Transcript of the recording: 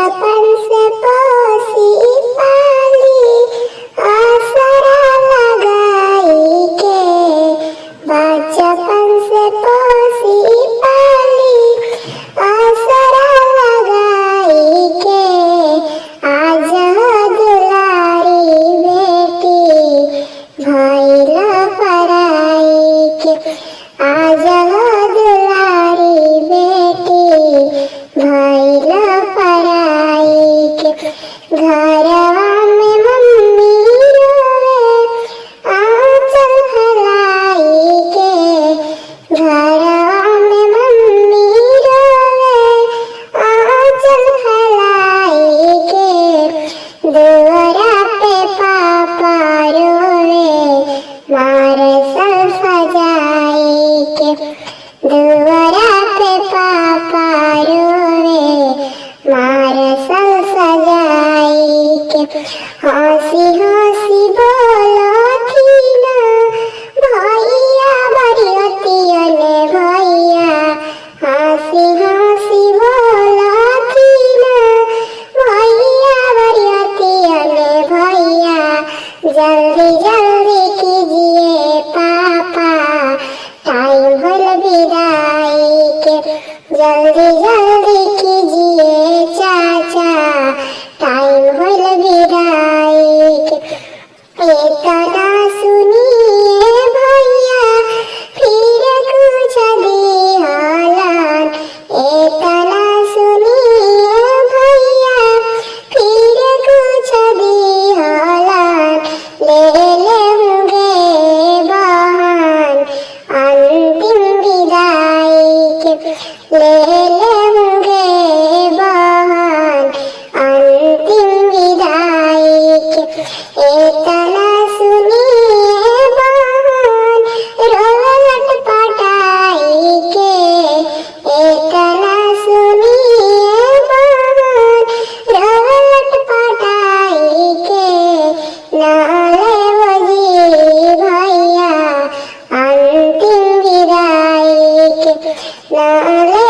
बचपन से पोसी पाली आसरा लगाई के, बचपन से पोसी पाली आसरा लगाई के, आज दुलारी बेटी भइल पराई के, आज दुलारी बेटी भइल पराई के। घरवा में मम्मी रोवे आंचल फैलाई के, घरवा में मम्मी रोवे आंचल फैलाई के, दुआरा पे पापा रोवे मारे सल सजाई के, दुआरा पे पापा रोवे मारे सल सजाई के। हंसी हंसी बोलो थी ना भैया बरियतिया ने भैया, हंसी हंसी बोलो थी ना भैया बरियतिया ने भैया, जल्दी जल्दी कीजिए पापा टाइम होल विदाई के, जल्दी जल्दी कीजिए चाचा टाइम होल विदाई के। इतना सुनिए भैया फिर कुछ दिहलन, इतना सुनिए भैया फिर कुछ दिहलन, ले लेंगे बहन अंतिम विदाई के, ले लेंगे बहन अंतिम विदाई के। इतना सुनिए बहन रोलट पटाई के, इतना सुनिए बहन रोलट पटाई के, नाले बजी भैया अंतिम विदाई के, नाले